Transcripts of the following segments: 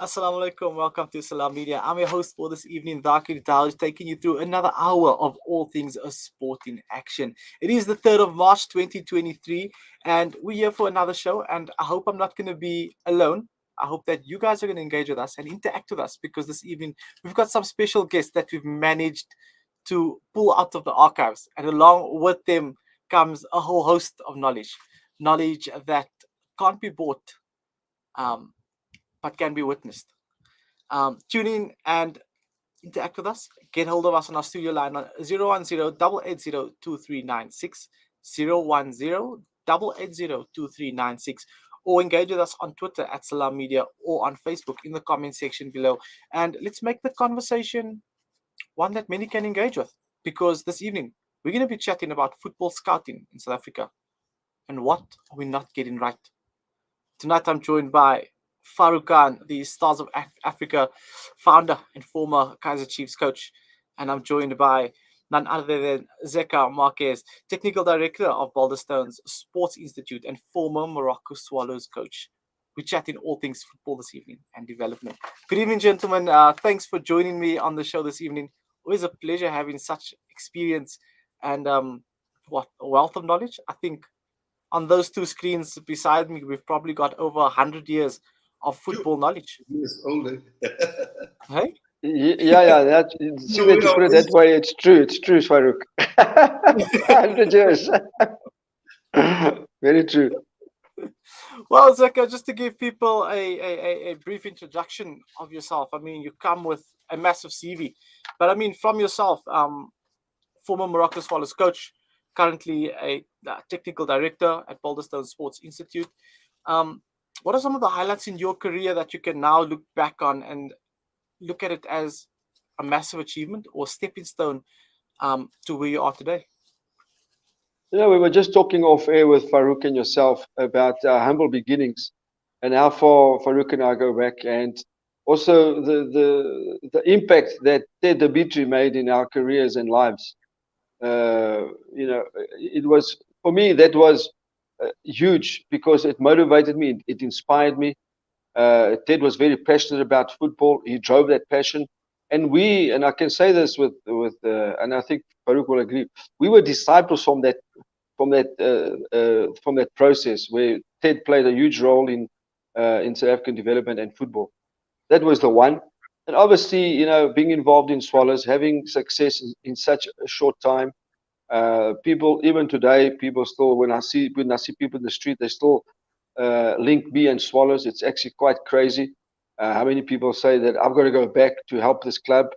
Assalamu alaikum. Welcome to Salam Media. I'm your host for this evening, Dhakir Dawj, taking you through another hour of all things a sport in action. It is the 3rd of March 2023, and we're here for another show. And I hope I'm not going to be alone. I hope that you guys are going to engage with us and interact with us because this evening we've got some special guests that we've managed to pull out of the archives. And along with them comes a whole host of knowledge that can't be bought. Um, but can be witnessed. Tune in and interact with us. Get hold of us on our studio line on 010-880-2396, 010-880-2396, or engage with us on Twitter at Salam Media or on Facebook in the comment section below. And let's make the conversation one that many can engage with, because this evening we're going to be chatting about football scouting in South Africa and what are we not getting right. Tonight I'm joined by Farouk, the Stars of Africa founder and former Kaizer Chiefs coach. And I'm joined by none other than Zeca Marques, technical director of Balderstone's Sports Institute and former Moroka Swallows coach. We're chatting all things football this evening and development. Good evening, gentlemen. Thanks for joining me on the show this evening. Always a pleasure having such experience and what a wealth of knowledge. I think on those two screens beside me, we've probably got over 100 years of football knowledge. Yes, older. Hey? Yeah. That see that you put it that way. It's true. It's true, Farouk. 100 years. Very true. Well, Zeca, just to give people a brief introduction of yourself. I mean, you come with a massive CV, but I mean, from yourself, former Morocco Swallows coach, currently a technical director at Balderstone Sports Institute. What are some of the highlights in your career that you can now look back on and look at it as a massive achievement or stepping stone to where you are today? We were just talking off air with Farouk and yourself about humble beginnings and how far Farouk and I go back, and also the impact that Ted Dimitri made in our careers and lives. It was, for me, that was huge because it motivated me, it inspired me. Ted was very passionate about football. He drove that passion, and I can say this and I think Farouk will agree. We were disciples from that process where Ted played a huge role in South African development and football. That was the one. And obviously, being involved in Swallows, having success in such a short time. People, even today, people still, when I see people in the street, they still link me and Swallows. It's actually quite crazy how many people say that I've got to go back to help this club.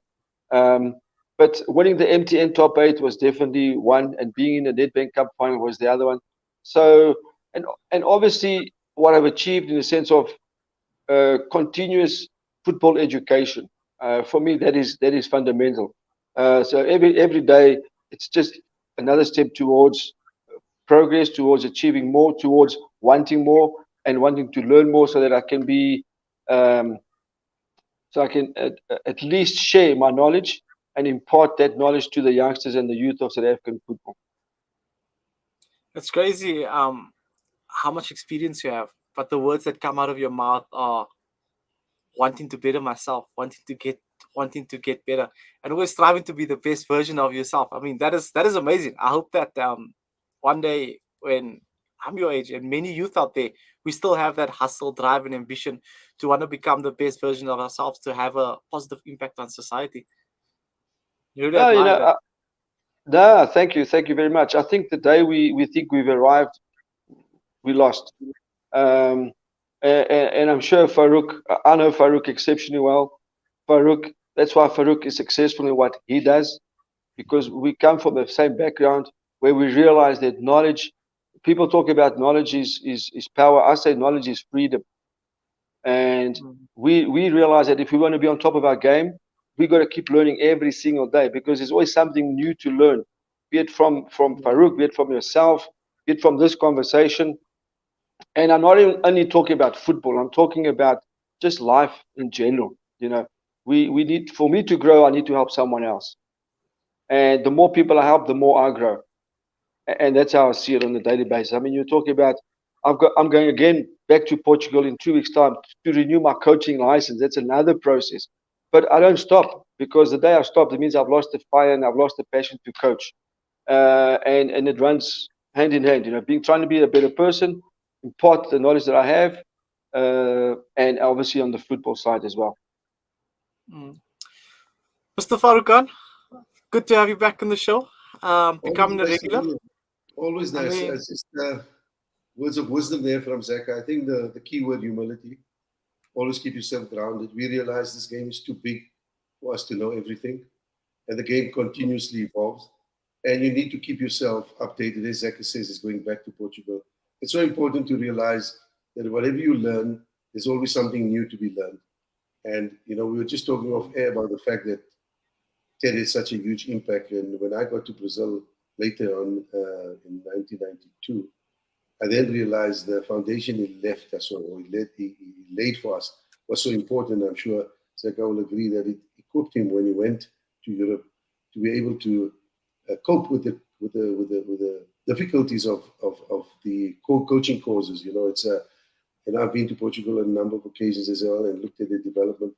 But winning the MTN top 8 was definitely one, and being in the Nedbank Cup final was the other one. So, and obviously, what I've achieved in the sense of continuous football education, for me, that is fundamental. So every day, it's just another step towards progress, towards achieving more, towards wanting more and wanting to learn more, so that I can be, so I can at least share my knowledge and impart that knowledge to the youngsters and the youth of South African football. It's crazy how much experience you have, but the words that come out of your mouth are wanting to better myself, wanting to get better, and always striving to be the best version of yourself. I mean, that is amazing. I hope that one day when I'm your age and many youth out there, we still have that hustle, drive, and ambition to want to become the best version of ourselves, to have a positive impact on society. You really No, admire that. no, thank you very much. I think the day we think we've arrived, we lost. Um, and I'm sure Farouk, I know Farouk exceptionally well. Farouk, that's why Farouk is successful in what he does, because we come from the same background where we realize that knowledge, people talk about knowledge is power. I say knowledge is freedom. And we realize that if we want to be on top of our game, we got to keep learning every single day, because there's always something new to learn, be it from Farouk, be it from yourself, be it from this conversation. And I'm not even only talking about football. I'm talking about just life in general. We need, for me to grow, I need to help someone else. And the more people I help, the more I grow. And that's how I see it on a daily basis. I mean, you're talking about I'm going again back to Portugal in 2 weeks' time to renew my coaching license. That's another process. But I don't stop, because the day I stop, it means I've lost the fire and I've lost the passion to coach. And it runs hand in hand. Being trying to be a better person, impart the knowledge that I have, and obviously on the football side as well. Mm. Mr. Farouk Khan, good to have you back on the show. Always Becoming a nice to regular. be here. Always I nice. mean, It's just words of wisdom there from Zeca. I think the key word, humility. Always keep yourself grounded. We realize this game is too big for us to know everything, and the game continuously evolves. And you need to keep yourself updated. As Zeca says, is going back to Portugal. It's so important to realize that whatever you learn, there's always something new to be learned. And we were just talking off air about the fact that Ted had such a huge impact. And when I got to Brazil later on in 1992, I then realized the foundation he left us, or he laid for us, was so important. I'm sure Zeca will agree that it equipped him when he went to Europe to be able to cope with the difficulties of the coaching courses. It's and I've been to Portugal on a number of occasions as well and looked at the development.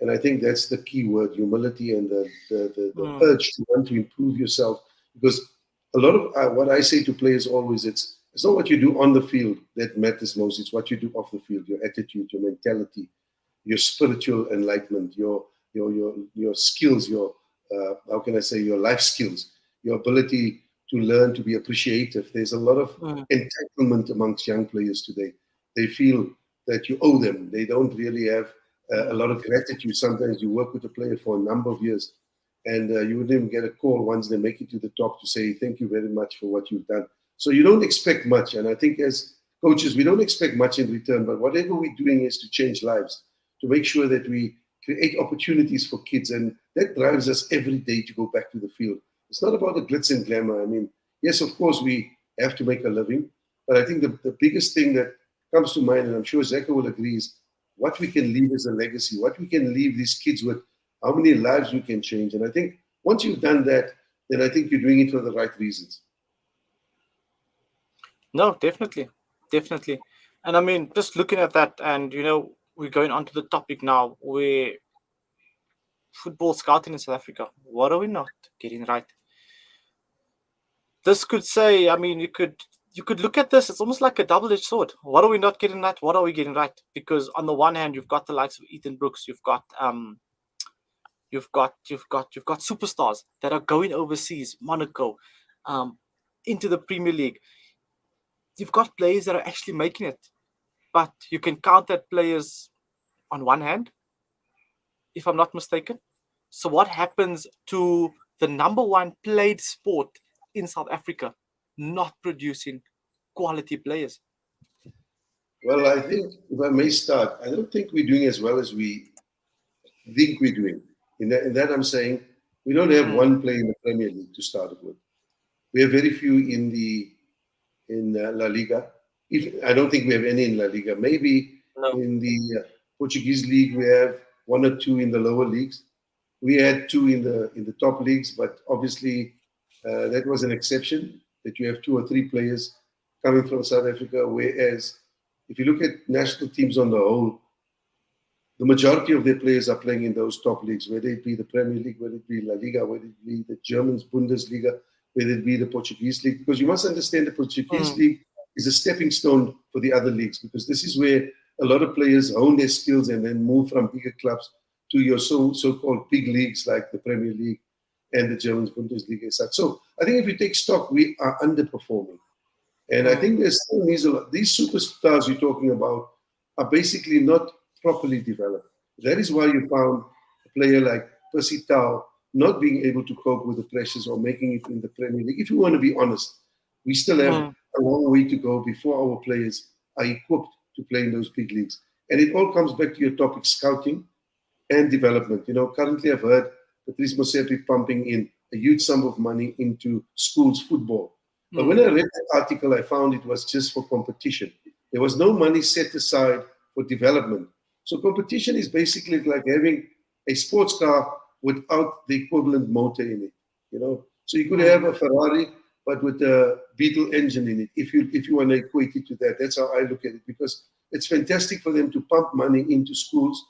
And I think that's the key word: humility and the urge to want to improve yourself. Because a lot of what I say to players always, it's not what you do on the field that matters most. It's what you do off the field, your attitude, your mentality, your spiritual enlightenment, your skills, your how can I say, your life skills, your ability to learn to be appreciative. There's a lot of entitlement amongst young players today. They feel that you owe them. They don't really have a lot of gratitude. Sometimes you work with a player for a number of years, and you wouldn't even get a call once they make it to the top to say thank you very much for what you've done. So you don't expect much. And I think as coaches, we don't expect much in return, but whatever we're doing is to change lives, to make sure that we create opportunities for kids. And that drives us every day to go back to the field. It's not about the glitz and glamour. I mean, yes, of course, we have to make a living, but I think the biggest thing that comes to mind, and I'm sure Zeca will agree, is what we can leave as a legacy, what we can leave these kids with, how many lives we can change. And I think once you've done that, then I think you're doing it for the right reasons. no, definitely. Definitely. And I mean, just looking at that, and we're going on to the topic now where football scouting in South Africa, what are we not getting right? This could say, I mean, you could look at this, it's almost like a double-edged sword. What are we not getting right? What are we getting right? Because on the one hand, you've got the likes of Ethan Brooks, you've got superstars that are going overseas, Monaco, into the Premier League. You've got players that are actually making it, but you can count that players on one hand, if I'm not mistaken. So what happens to the number one played sport in South Africa not producing quality players? Well, I think if I may start, I don't think we're doing as well as we think we're doing. In that I'm saying we don't have one player in the Premier League to start with. We have very few in La Liga. If I don't think we have any in La Liga. Maybe No. in the Portuguese league we have one or two in the lower leagues. We had two in the top leagues, but obviously that was an exception. That you have two or three players coming from South Africa. Whereas if you look at national teams on the whole, the majority of their players are playing in those top leagues, whether it be the Premier League, whether it be La Liga, whether it be the German Bundesliga, whether it be the Portuguese league. Because you must understand the Portuguese league is a stepping stone for the other leagues, because this is where a lot of players hone their skills and then move from bigger clubs to your so-called big leagues like the Premier League and the German Bundesliga and such. So I think if you take stock, we are underperforming. And I think there's still needs a lot. These superstars you're talking about are basically not properly developed. That is why you found a player like Percy Tau not being able to cope with the pressures or making it in the Premier League. If you want to be honest, we still have a long way to go before our players are equipped to play in those big leagues. And it all comes back to your topic, scouting and development. Currently I've heard Patrice Motsepe pumping in a huge sum of money into schools football. But when I read the article, I found it was just for competition. There was no money set aside for development. So competition is basically like having a sports car without the equivalent motor in it. So you could have a Ferrari, but with the Beetle engine in it. If you want to equate it to that, that's how I look at it, because it's fantastic for them to pump money into schools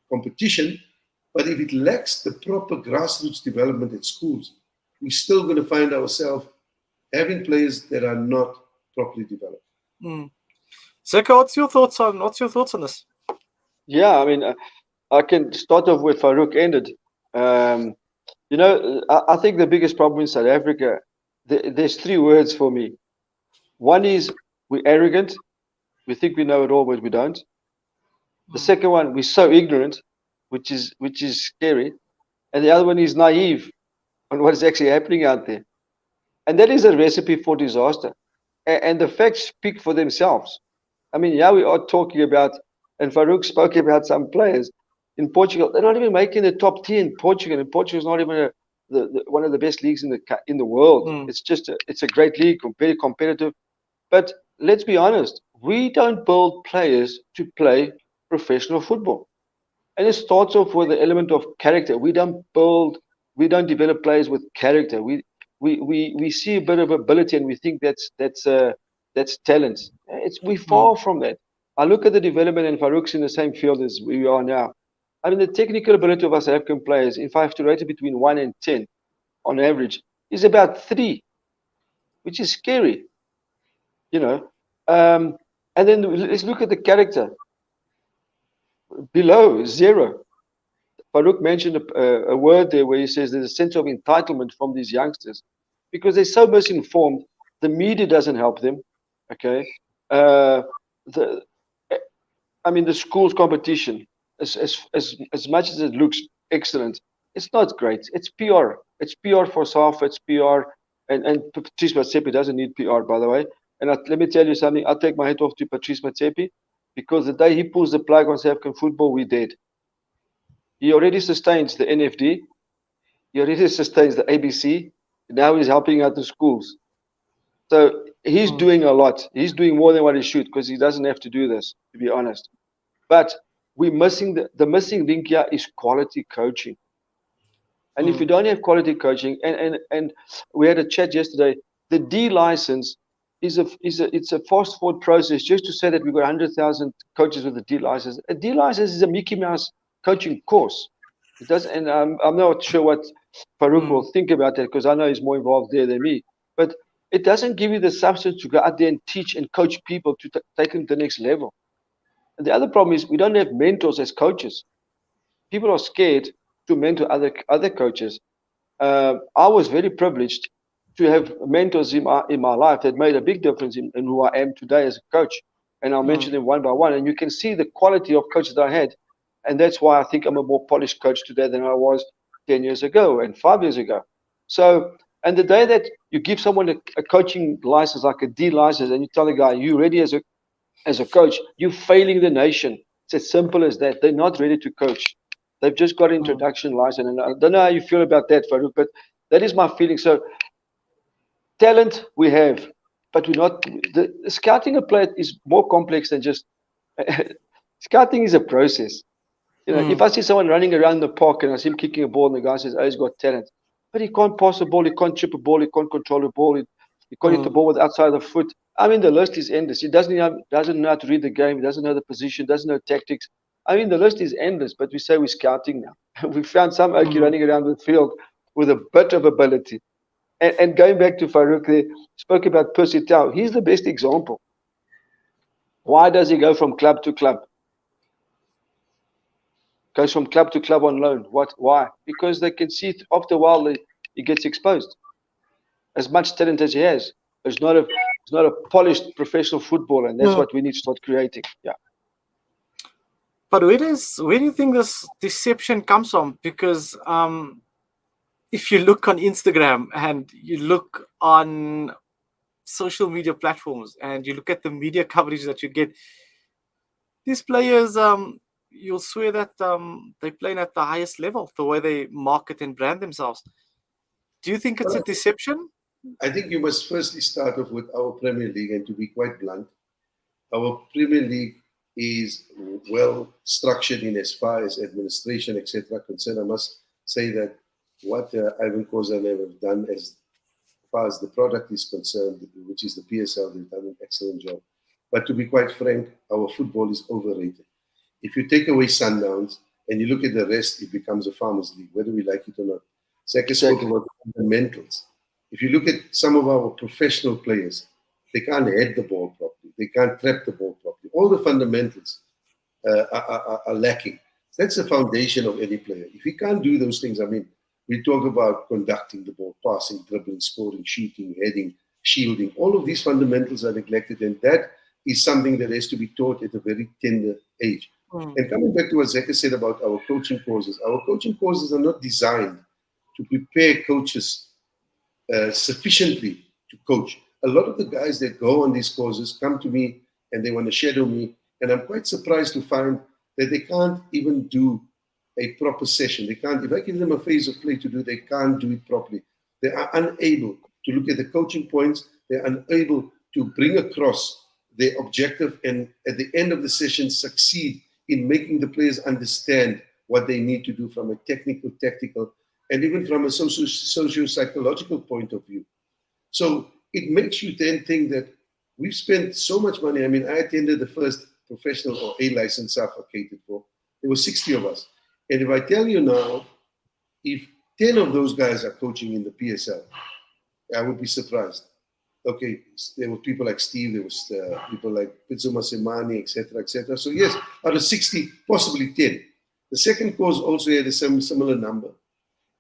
competition, but if it lacks the proper grassroots development at schools, we're still going to find ourselves having players that are not properly developed. Zeca, what's your thoughts on this? Yeah, I mean, I can start off where Farouk ended. I think the biggest problem in South Africa, there's three words for me. One is we're arrogant. We think we know it all, but we don't. The second one, we're so ignorant, which is scary. And the other one is naive on what is actually happening out there. And that is a recipe for disaster. And the facts speak for themselves. I mean, yeah, we are talking about, and Farouk spoke about some players in Portugal. They're not even making the top 10 in Portugal. And Portugal is not even one of the best leagues in the world. It's a great league, very competitive. But let's be honest, we don't build players to play professional football. And it starts off with the element of character. We don't develop players with character. We see a bit of ability and we think that's talent. We far from that. I look at the development, and Farouk's in the same field as we are now. I mean, the technical ability of us South African players, if I have to rate it between 1 and 10 on average, is about 3, which is scary. And then let's look at the character. Below 0. Farouk mentioned a word there where he says there's a sense of entitlement from these youngsters because they're so misinformed. The media doesn't help them. Okay, the schools competition, as much as it looks excellent, it's not great. It's PR. It's PR for SAF. It's PR, and Patrice Motsepe doesn't need PR, by the way. And let me tell you something. I'll take my hat off to Patrice Motsepe because the day he pulls the plug on South African football, we're dead. He already sustains the NFD. He already sustains the ABC. Now he's helping out the schools. So he's doing a lot. He's doing more than what he should because he doesn't have to do this, to be honest. But we're missing the missing link here is quality coaching. And if you don't have quality coaching, and we had a chat yesterday, the D license it's a fast forward process just to say that we've got 100,000 coaches with a D license. A D license is a Mickey Mouse coaching course. It does, and I'm not sure what Farouk will think about that because I know he's more involved there than me. But it doesn't give you the substance to go out there and teach and coach people to take them to the next level. And the other problem is we don't have mentors as coaches. People are scared to mentor other coaches. I was very privileged to have mentors in my life that made a big difference in who I am today as a coach. And I'll mention them one by one. And you can see the quality of coaches that I had. And that's why I think I'm a more polished coach today than I was 10 years ago and 5 years ago. So, and the day that you give someone a coaching license, like a D license, and you tell the guy, you're ready as a coach, you're failing the nation. It's as simple as that. They're not ready to coach. They've just got an introduction license. And I don't know how you feel about that, Farouk, but that is my feeling. So talent we have, but we're not. The scouting a player is more complex than just scouting is a process. If I see someone running around the park and I see him kicking a ball and the guy says, oh, he's got talent, but he can't pass a ball, he can't chip a ball, he can't control a ball, he can't hit the ball with the outside of the foot. I mean, the list is endless. He doesn't know how to read the game, he doesn't know the position, doesn't know tactics. I mean, the list is endless, but we say we're scouting now. We found some Okie running around the field with a bit of ability. And going back to Farouk, they spoke about Percy Tau. He's the best example. Why does he go from club to club? Goes from club to club on loan. Why? Because they can see after a while he gets exposed. As much talent as he has, it's not a polished professional footballer, and that's what we need to start creating. Yeah. But where do you think this deception comes from? Because if you look on Instagram and you look on social media platforms and you look at the media coverage that you get, these players, you'll swear that they're playing at the highest level, the way they market and brand themselves. Do you think it's a deception? I think you must firstly start off with our Premier League, and to be quite blunt, our Premier League is well structured in as far as administration, etc. concerned. I must say that what Ivan Kozan have done as far as the product is concerned, which is the PSL, they've done an excellent job. But to be quite frank, our football is overrated. If you take away Sundowns and you look at the rest, it becomes a farmers' league, whether we like it or not. Zeca spoke about the fundamentals. If you look at some of our professional players, they can't head the ball properly. They can't trap the ball properly. All the fundamentals are lacking. That's the foundation of any player. If you can't do those things, I mean, we talk about conducting the ball, passing, dribbling, scoring, shooting, heading, shielding. All of these fundamentals are neglected, and that is something that has to be taught at a very tender age. And coming back to what Zeca said about our coaching courses are not designed to prepare coaches sufficiently to coach. A lot of the guys that go on these courses come to me and they want to shadow me, and I'm quite surprised to find that they can't even do a proper session. They can't, if I give them a phase of play to do, they can't do it properly. They are unable to look at the coaching points. They're unable to bring across their objective, and at the end of the session succeed in making the players understand what they need to do from a technical, tactical, and even from a socio-psychological point of view. So it makes you then think that we've spent so much money. I mean, I attended the first professional or A license SAFA catered for. There were 60 of us. And if I tell you now, if 10 of those guys are coaching in the PSL, I would be surprised. Okay, there were people like Steve, there was people like Pizzo Semani, etc., etc. So yes, out of 60, possibly 10. The second course also had a similar number.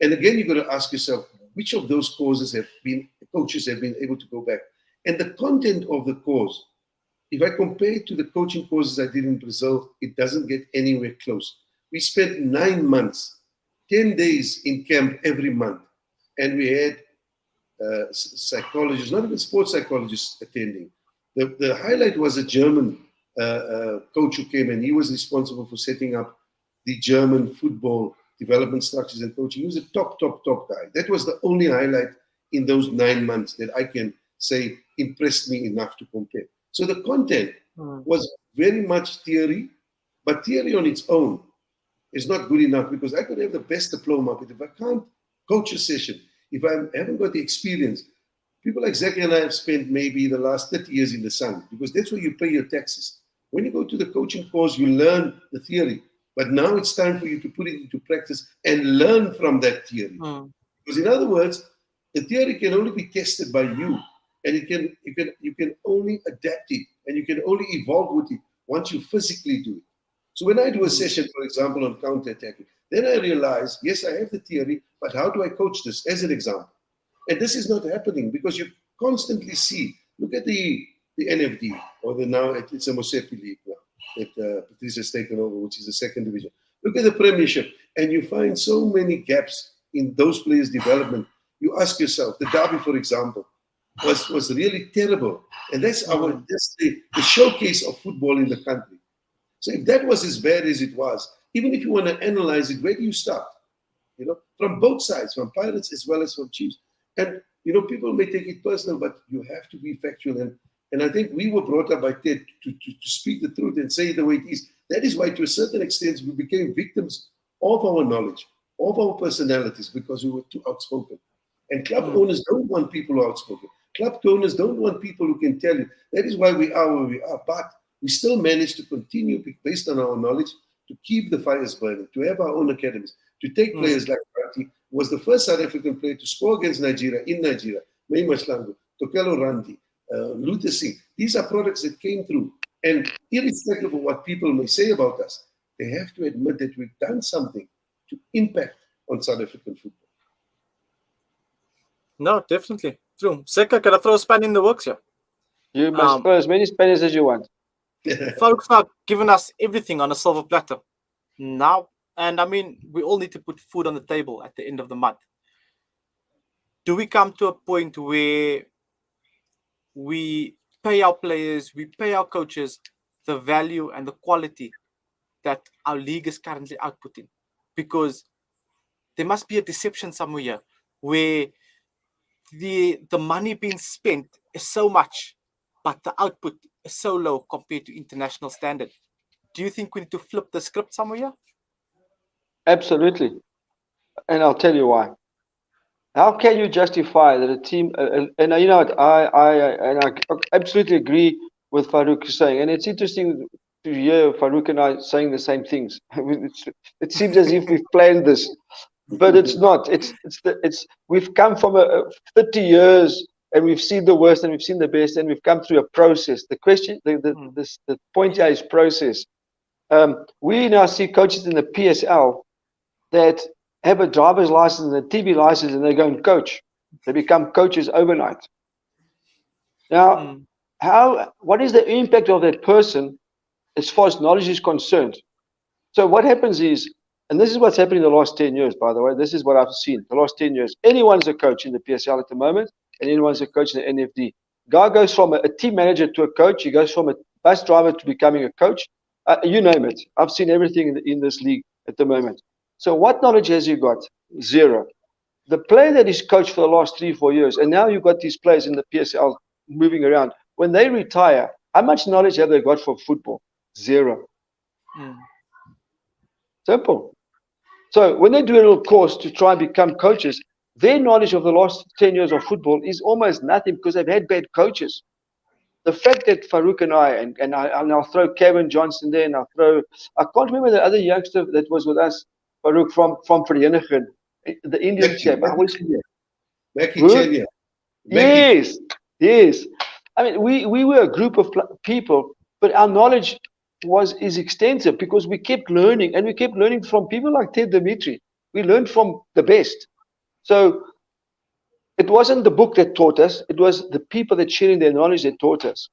And again, you've got to ask yourself, which of those courses coaches have been able to go back? And the content of the course, if I compare it to the coaching courses I did in Brazil, it doesn't get anywhere close. We spent 9 months, 10 days in camp every month, and we had psychologists, not even sports psychologists attending. The highlight was a German coach who came, and he was responsible for setting up the German football development structures and coaching. He was a top guy. That was the only highlight in those 9 months that I can say impressed me enough to compare. So the content was very much theory, but theory on its own is not good enough, because I could have the best diploma, but if I can't coach a session, if I haven't got the experience, people like Zeca and I have spent maybe the last 30 years in the sun, because that's where you pay your taxes. When you go to the coaching course, you learn the theory, but now it's time for you to put it into practice and learn from that theory. Because in other words, the theory can only be tested by you, and you can only adapt it, and you can only evolve with it once you physically do it. So when I do a session, for example, on counter-attacking, then I realize, yes, I have the theory, but how do I coach this, as an example? And this is not happening, because you constantly see, look at the NFD, or now it's a Mosepi League now, that Patrice has taken over, which is the second division. Look at the Premiership, and you find so many gaps in those players' development. You ask yourself, the Derby, for example, was really terrible. And that's the showcase of football in the country. So if that was as bad as it was, even if you want to analyze it, where do you start? From both sides, from Pirates as well as from Chiefs. And, people may take it personal, but you have to be factual. And I think we were brought up by Ted to speak the truth and say it the way it is. That is why, to a certain extent, we became victims of our knowledge, of our personalities, because we were too outspoken. And club owners don't want people who are outspoken. Club owners don't want people who can tell you. That is why we are where we are. But we still manage to continue, based on our knowledge, to keep the fires burning, to have our own academies, to take players like Ranti, who was the first South African player to score against Nigeria in Nigeria, May Mashlangu, Tokelo Ranti, Luther Singh. These are products that came through. And irrespective of what people may say about us, they have to admit that we've done something to impact on South African football. No, definitely. True. Zeca, can I throw a span in the works here? You must throw as many spanners as you want. Farouk's now given us everything on a silver platter. Now, and I mean, we all need to put food on the table at the end of the month. Do we come to a point where we pay our players, we pay our coaches the value and the quality that our league is currently outputting? Because there must be a deception somewhere here where the money being spent is so much, but the output is so low compared to international standard. Do you think we need to flip the script somewhere here? Absolutely. And I'll tell you why. How can you justify that a team? And you know what? I absolutely agree with Farouk saying, and it's interesting to hear Farouk and I saying the same things. It seems as if we've planned this, but it's not. It's we've come from 30 years and we've seen the worst and we've seen the best and we've come through a process. The question, the point here is process. We now see coaches in the PSL that have a driver's license and a TV license and they go and coach. They become coaches overnight. Now, what is the impact of that person as far as knowledge is concerned? So what happens is, and this is what's happening in the last 10 years, by the way, this is what I've seen the last 10 years. Anyone's a coach in the PSL at the moment, and anyone's a coach in the NFD. Guy goes from a team manager to a coach. He goes from a bus driver to becoming a coach. You name it. I've seen everything in this league at the moment. So what knowledge has he got? Zero. The player that is coached for the last 3-4 years, and now you've got these players in the PSL moving around. When they retire, how much knowledge have they got for football? Zero. Simple. So when they do a little course to try and become coaches, their knowledge of the last 10 years of football is almost nothing because they've had bad coaches. The fact that Farouk and I'll throw Kevin Johnson there, and I can't remember the other youngster that was with us, Farouk from Vereniging, the Indian chap. Yes. I mean, we were a group of people, but our knowledge is extensive because we kept learning, and we kept learning from people like Ted Dimitri. We learned from the best. So it wasn't the book that taught us, it was the people that sharing their knowledge that taught us.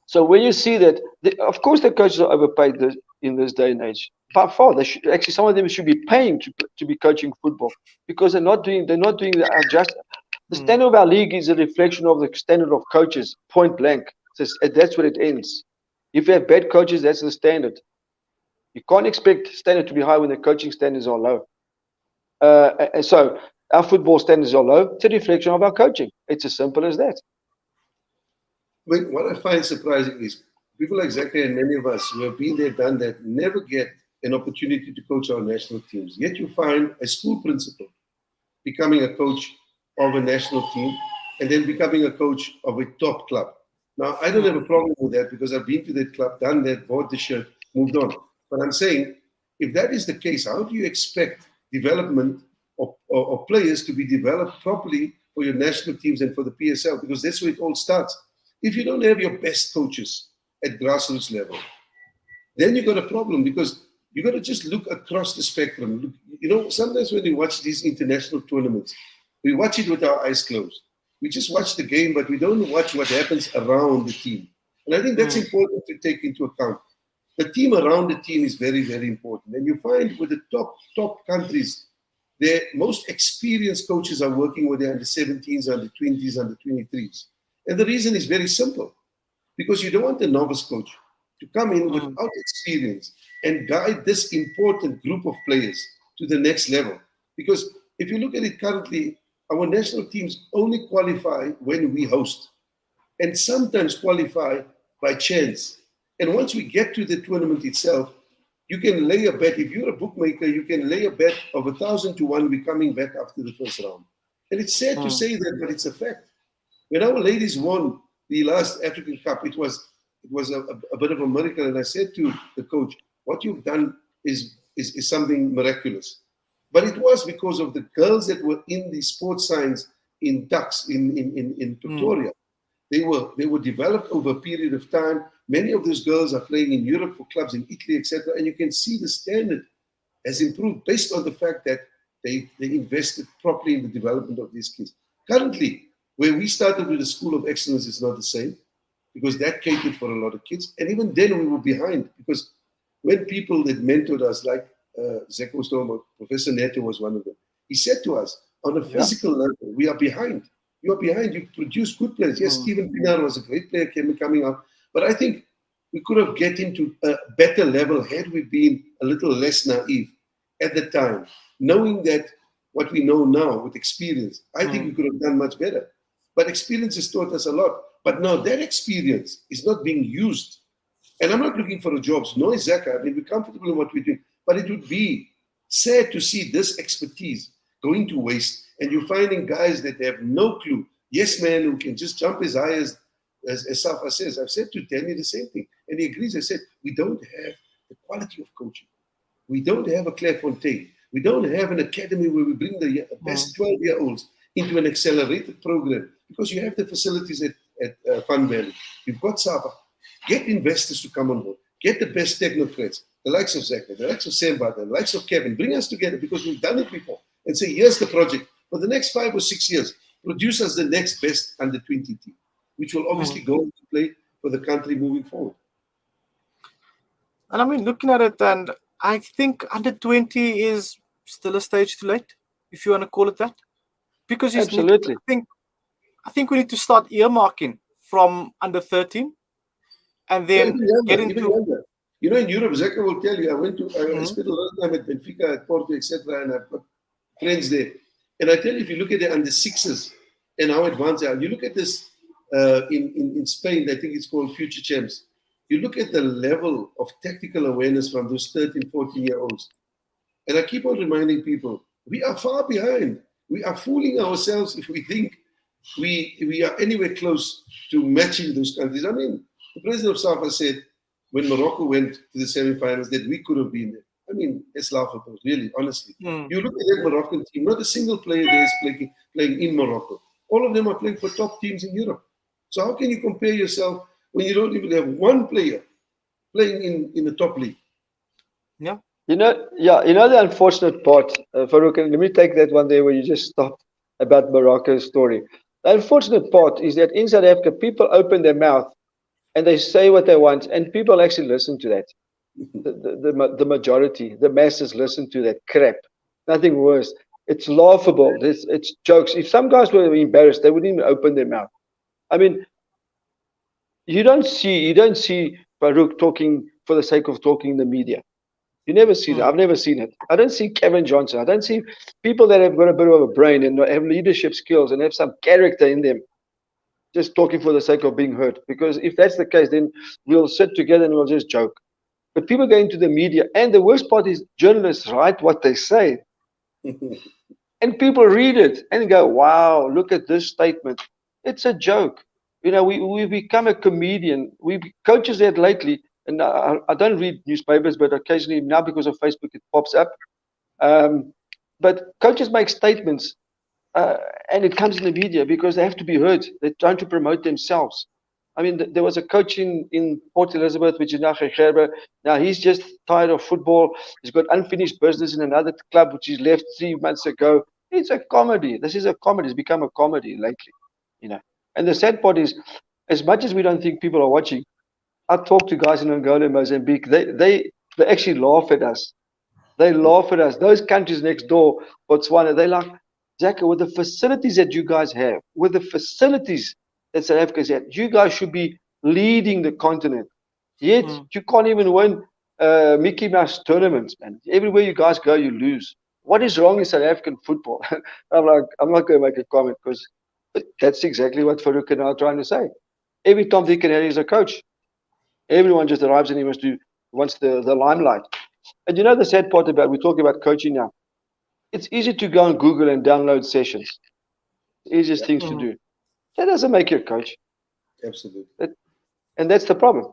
So when you see that, of course the coaches are overpaid in this day and age. By far, actually some of them should be paying to be coaching football because they're not doing the just. The standard of our league is a reflection of the standard of coaches, point blank. So that's where it ends. If you have bad coaches, that's the standard. You can't expect standard to be high when the coaching standards are low. And so our football standards are low. It's a reflection of our coaching. It's as simple as that. What I find surprising is people like Zeca and many of us who have been there, done that, never get an opportunity to coach our national teams. Yet you find a school principal becoming a coach of a national team and then becoming a coach of a top club. Now, I don't have a problem with that because I've been to that club, done that, bought the shirt, moved on. But I'm saying, if that is the case, how do you expect development of players to be developed properly for your national teams and for the PSL? Because that's where it all starts. If you don't have your best coaches at grassroots level, then you've got a problem because you've got to just look across the spectrum. You know, sometimes when you watch these international tournaments, we watch it with our eyes closed. We just watch the game, but we don't watch what happens around the team. And I think that's important to take into account. The team around the team is very, very important. And you find with the top countries, their most experienced coaches are working with the under 17s, under 20s, under 23s. And the reason is very simple. Because you don't want a novice coach to come in without experience and guide this important group of players to the next level. Because if you look at it currently, our national teams only qualify when we host and sometimes qualify by chance. And once we get to the tournament itself, you can lay a bet. If you're a bookmaker, you can lay a bet of 1,000 to 1 we're coming back after the first round. And it's sad to say that, but it's a fact. When our ladies won the last African Cup, it was a bit of a miracle. And I said to the coach, what you've done is something miraculous. But it was because of the girls that were in the sports science in Tux, in Pretoria. They were developed over a period of time. Many of those girls are playing in Europe for clubs in Italy, etc. And you can see the standard has improved based on the fact that they invested properly in the development of these kids. Currently, where we started with the School of Excellence, it's not the same because that catered for a lot of kids. And even then we were behind because when people that mentored us, like Zeca was talking about, Professor Neto was one of them. He said to us, on a physical level, we are behind. You are behind. You produce good players. Yes, Stephen Pinar was a great player coming up. But I think we could have get into a better level had we been a little less naive at the time, knowing that what we know now with experience, I think we could have done much better. But experience has taught us a lot. But now that experience is not being used. And I'm not looking for a job. No, Zeca. I mean, we're comfortable in what we're doing. But it would be sad to see this expertise going to waste. And you're finding guys that have no clue. Yes, man, who can just jump as high as Safa says. I've said to Danny the same thing. And he agrees. I said, we don't have the quality of coaching. We don't have a Clairefontaine. We don't have an academy where we bring the best 12-year-olds into an accelerated program because you have the facilities at Fun Valley. You've got Safa. Get investors to come on board. Get the best technocrats, the likes of Zeca, the likes of Samba, the likes of Kevin. Bring us together because we've done it before and say, here's the project. For the next 5 or 6 years, produce us the next best under-20 team, which will obviously go into play for the country moving forward. And I mean, looking at it, and I think under 20 is still a stage too late, if you want to call it that. Because Absolutely. I think we need to start earmarking from under 13 and then get into... Even younger. You know, in Europe, Zeca will tell you, I spent a lot of time at Benfica, at Porto, etc., and I've got friends there. And I tell you, if you look at the under sixes and how advanced they are, you look at this in Spain, I think it's called Future Champs. You look at the level of tactical awareness from those 13, 14-year-olds. And I keep on reminding people, we are far behind. We are fooling ourselves if we think we are anywhere close to matching those countries. I mean, the president of Safa said when Morocco went to the semi-finals that we could have been there. I mean, it's laughable, really, honestly. You look at that Moroccan team, not a single player there is playing in Morocco. All of them are playing for top teams in Europe. So how can you compare yourself when you don't even have one player playing in the top league? Yeah. You know the unfortunate part, Farouk, and let me take that one there where you just stopped about Morocco's story. The unfortunate part is that in South Africa, people open their mouth and they say what they want, and people actually listen to that. The majority, the masses listen to that crap. Nothing worse. It's laughable. It's jokes. If some guys were embarrassed, they wouldn't even open their mouth. I mean, you don't see Farouk talking for the sake of talking in the media. You never see that. I've never seen it. I don't see Kevin Johnson. I don't see people that have got a bit of a brain and have leadership skills and have some character in them just talking for the sake of being heard. Because if that's the case, then we'll sit together and we'll just joke. But people go into the media, and the worst part is journalists write what they say. And people read it and go, wow, look at this statement. It's a joke. You know, we become a comedian. Coaches that lately, and I don't read newspapers, but occasionally now because of Facebook, it pops up. But coaches make statements and it comes in the media because they have to be heard. They're trying to promote themselves. I mean, there was a coach in Port Elizabeth, which is now Kaizer. Now he's just tired of football. He's got unfinished business in another club, which he's left 3 months ago. It's a comedy. This is a comedy. It's become a comedy lately, you know. And the sad part is, as much as we don't think people are watching, I talk to guys in Angola and Mozambique. They actually laugh at us. They laugh at us. Those countries next door, Botswana, they're like, Zeca, with the facilities that you guys have, with the facilities that South Africa has, you guys should be leading the continent. Yet you can't even win Mickey Mouse tournaments, man. Everywhere you guys go, you lose. What is wrong in South African football? I'm not going to make a comment because that's exactly what Farouk and I are trying to say. Every Tom, Dick, and Harry is a coach. Everyone just arrives and he wants the limelight. And you know the sad part about, we're talking about coaching now. It's easy to go on Google and download sessions. Easiest things to do. That doesn't make you a coach. Absolutely. And that's the problem.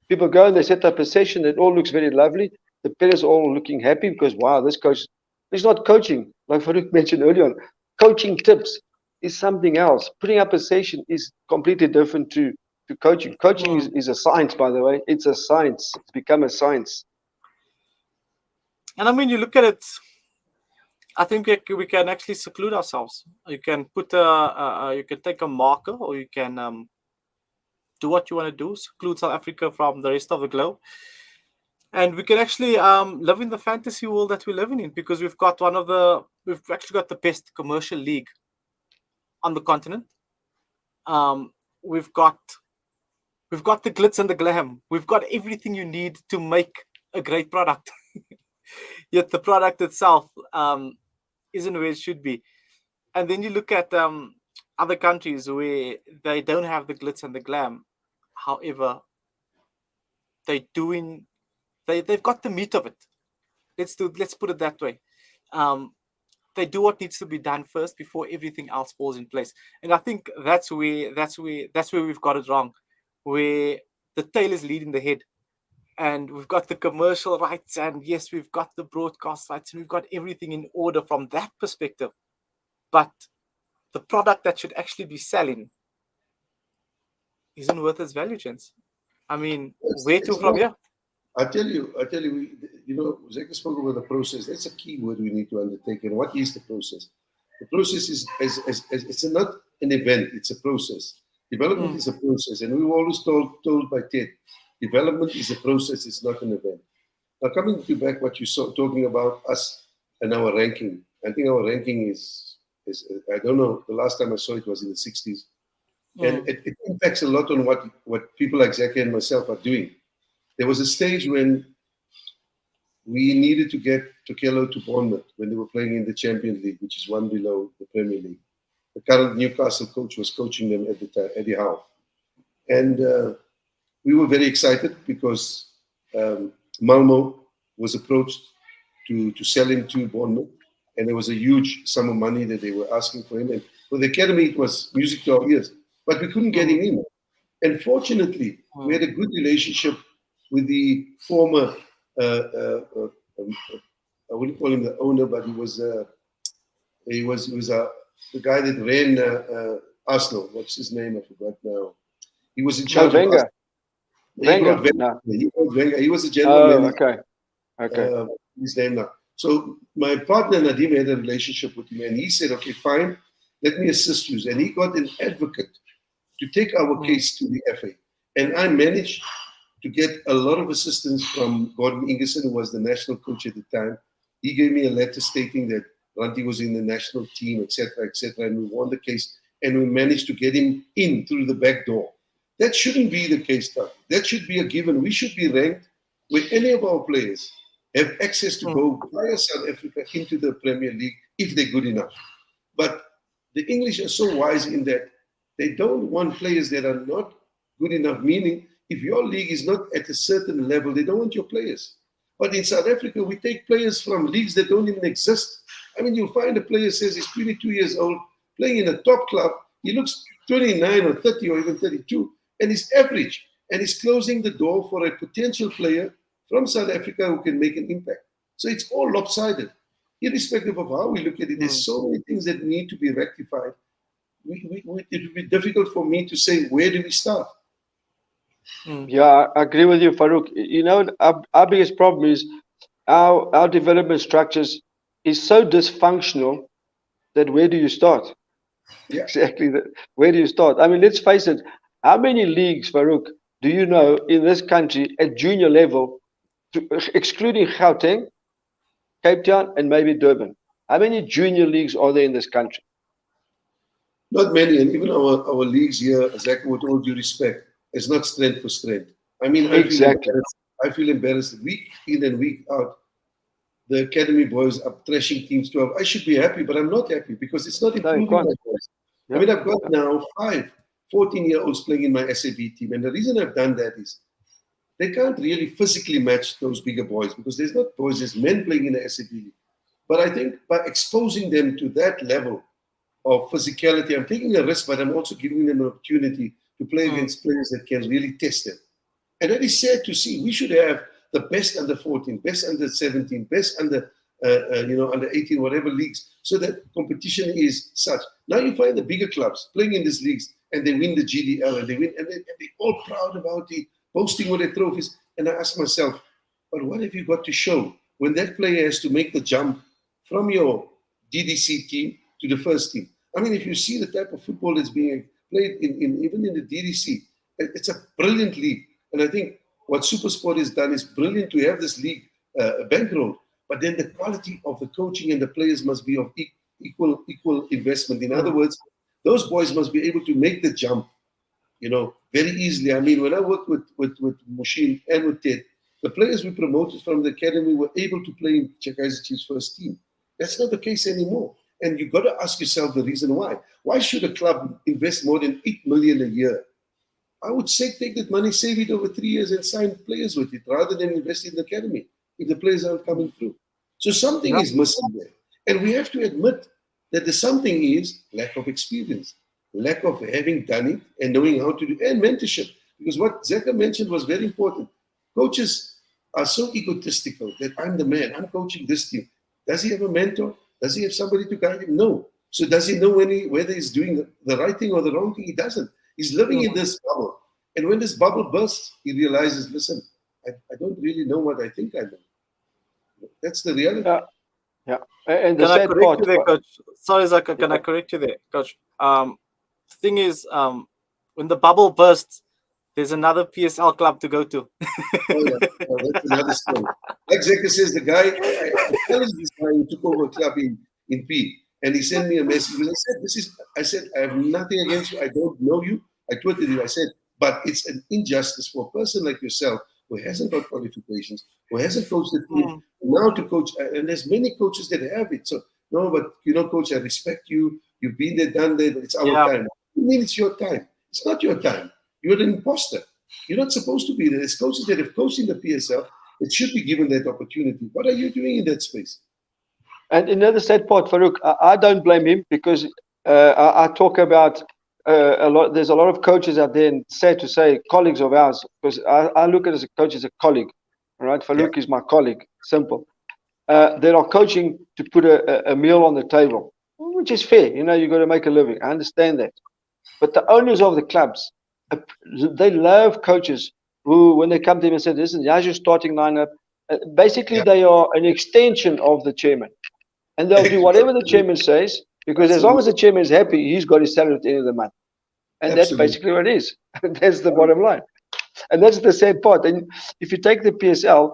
People go and they set up a session that all looks very lovely. The players are all looking happy because, wow, this coach is not coaching. Like Farouk mentioned earlier on, coaching tips is something else. Putting up a session is completely different to coaching. Coaching is a science, by the way. It's a science. It's become a science. And I mean, you look at it, I think we can actually seclude ourselves. You can put you can take a marker, or you can do what you want to do, seclude South Africa from the rest of the globe, and we can actually live in the fantasy world that we're living in, because we've actually got the best commercial league on the continent. We've got the glitz and the glam. We've got everything you need to make a great product. Yet the product itself isn't where it should be. And then you look at other countries where they don't have the glitz and the glam. However, they've got the meat of it. Let's put it that way. they do what needs to be done first before everything else falls in place. And I think that's where we've got it wrong, where the tail is leading the head. And we've got the commercial rights, and yes, we've got the broadcast rights, and we've got everything in order from that perspective. But the product that should actually be selling isn't worth its value, gents. I mean, where to It's from not. here? I tell you, Zeca spoke about the process. That's a key word we need to undertake. And what is the process? The process is it's not an event, it's a process. Development is a process. And we were always told by Ted, development is a process, it's not an event. Now, coming to back what you saw talking about us and our ranking, I think our ranking is I don't know, the last time I saw it was in the 60s. And it impacts a lot on what people like Zeca and myself are doing. There was a stage when we needed to get Tokelo to Bournemouth when they were playing in the Champions League, which is one below the Premier League. The current Newcastle coach was coaching them at the time, Eddie Howe. And we were very excited because Malmo was approached to sell him to Bournemouth. And there was a huge sum of money that they were asking for him. And for the academy, it was music to our ears. But we couldn't get him in. And fortunately, we had a good relationship with the former, I wouldn't call him the owner, but he was the guy that ran Arsenal. What's his name? I forgot now. He was in charge of Wenger. Wenger. No. He was a general manager. Okay. His name now. So my partner Nadim had a relationship with him, and he said, "Okay, fine, let me assist you." And he got an advocate to take our case to the FA, and I managed to get a lot of assistance from Gordon Ingerson, who was the national coach at the time. He gave me a letter stating that Ranti was in the national team, etc., and we won the case, and we managed to get him in through the back door. That shouldn't be the case, Doug. That should be a given. We should be ranked where any of our players have access to go via South Africa into the Premier League if they're good enough. But the English are so wise in that they don't want players that are not good enough, meaning if your league is not at a certain level, they don't want your players. But in South Africa, we take players from leagues that don't even exist. I mean, you'll find a player says he's 22 years old, playing in a top club. He looks 29 or 30 or even 32, and he's average. And he's closing the door for a potential player from South Africa who can make an impact. So it's all lopsided. Irrespective of how we look at it, there's so many things that need to be rectified. It would be difficult for me to say, where do we start? Yeah, I agree with you, Farouk. You know, our biggest problem is our development structures is so dysfunctional that where do you start? Yeah. Exactly. Where do you start? I mean, let's face it. How many leagues, Farouk, do you know in this country at junior level, excluding Gauteng, Cape Town, and maybe Durban? How many junior leagues are there in this country? Not many, and even our leagues here, Zeca, with all due respect, it's not strength for strength. I mean, I feel embarrassed week in and week out. The academy boys are thrashing teams 12. I should be happy, but I'm not happy because it's not improving my boys. I mean, I've got now 5 14-year-olds playing in my SAB team, and the reason I've done that is they can't really physically match those bigger boys because there's not boys, there's men playing in the SAB league. But I think by exposing them to that level of physicality, I'm taking a risk, but I'm also giving them an opportunity to play against players that can really test them. And that is sad to see. We should have the best under 14, best under 17, best under under 18, whatever leagues, so that competition is such. Now you find the bigger clubs playing in these leagues, and they win the GDL, and they win, and they're all proud about it, boasting with their trophies. And I ask myself, but what have you got to show when that player has to make the jump from your DDC team to the first team? I mean, if you see the type of football that's being played even in the DDC, it's a brilliant league. And I think what SuperSport has done is brilliant to have this league bankrolled. But then the quality of the coaching and the players must be of equal investment. In other words, those boys must be able to make the jump, very easily. I mean, when I worked with Mushin and with Ted, the players we promoted from the academy were able to play in Kaizer Chiefs' first team. That's not the case anymore. And you've got to ask yourself the reason why. Why should a club invest more than 8 million a year? I would say take that money, save it over 3 years and sign players with it rather than invest in the academy if the players aren't coming through. So something is missing there. And we have to admit that the something is lack of experience, lack of having done it and knowing how to do, and mentorship. Because what Zeca mentioned was very important. Coaches are so egotistical that I'm the man, I'm coaching this team. Does he have a mentor? Does he have somebody to guide him? No. So does he know whether he's doing the right thing or the wrong thing? He doesn't. He's living in this bubble. And when this bubble bursts, he realizes, listen, I don't really know what I think I know. That's the reality. Yeah. And the Can I sad correct part, you there, Coach? Sorry, Zeca, can I correct you there, Coach? Thing is, when the bubble bursts, there's another PSL club to go to. Oh, that's another story. Like Zeca says, the guy, I challenged this guy who took over a club in P, and he sent me a message. I said, I have nothing against you. I don't know you. I tweeted you. I said, but it's an injustice for a person like yourself who hasn't got qualifications, who hasn't coached the team, now to coach. And there's many coaches that have it. So, no, but coach, I respect you. You've been there, done that, but it's our time. I mean, it's your time. It's not your time. You're an imposter. You're not supposed to be there. There's coaches that have coached in the PSL that should be given that opportunity. What are you doing in that space? And another sad part, Farouk, I don't blame him because I talk about a lot. There's a lot of coaches out there, and sad to say, colleagues of ours, because I look at as a coach as a colleague. All right, Farouk is my colleague. Simple. They are coaching to put a meal on the table, which is fair. You got to make a living. I understand that. But the owners of the clubs, they love coaches who, when they come to him and say, listen, how's your starting lineup? Basically, they are an extension of the chairman. And they'll do whatever the chairman says, because as long as the chairman is happy, he's got his salary at the end of the month. And that's basically what it is. That's the bottom line. And that's the sad part. And if you take the PSL,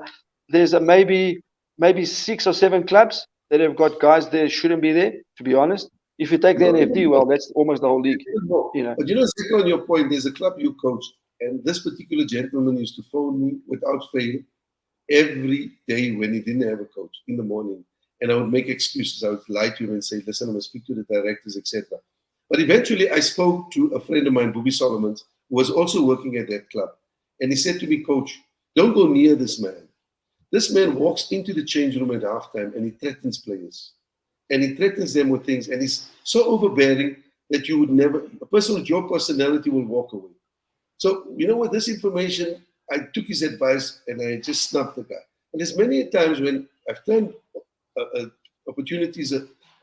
there's maybe 6 or 7 clubs that have got guys there shouldn't be there, to be honest. If you take the NFD, well, that's almost the whole league. But Zeca, on your point, there's a club you coach, and this particular gentleman used to phone me without fail every day when he didn't have a coach in the morning. And I would make excuses. I would lie to him and say, listen, I'm going to speak to the directors, etc. But eventually I spoke to a friend of mine, Bobby Solomons, who was also working at that club. And he said to me, Coach, don't go near this man. This man walks into the change room at halftime and he threatens players. And he threatens them with things. And he's so overbearing that you would never, a person with your personality will walk away. So, with this information, I took his advice and I just snubbed the guy. And there's many times when I've turned opportunities,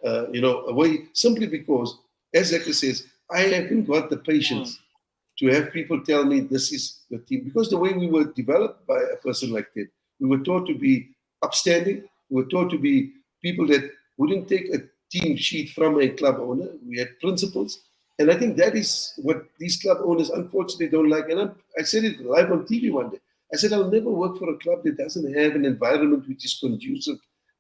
away simply because, as Zeca says, I haven't got the patience to have people tell me this is the team. Because the way we were developed by a person like that, we were taught to be upstanding. We were taught to be people that wouldn't take a team sheet from a club owner. We had principles. And I think that is what these club owners unfortunately don't like. And I said it live on TV one day. I said, I'll never work for a club that doesn't have an environment which is conducive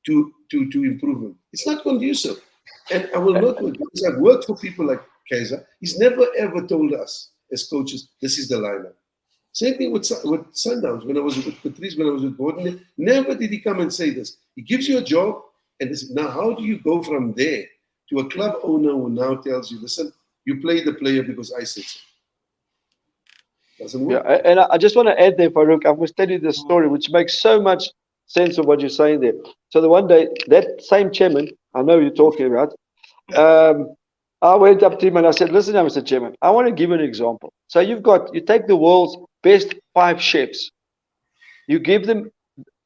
to improvement. It's not conducive. And I will not work, because I've worked for people like Kaizer. He's never ever told us as coaches, this is the lineup. Same thing with Sundowns. When I was with Patrice, when I was with Gordon, never did he come and say this. He gives you a job, and now how do you go from there to a club owner who now tells you, listen, you play the player because I said so. Doesn't work. Yeah, and I just want to add there, Farouk, I must tell you the story, which makes so much sense of what you're saying there. So the one day, that same chairman, I know you're talking about, I went up to him and I said, listen, Mr. Chairman, I want to give you an example. So you take the world's best 5 chefs, you give them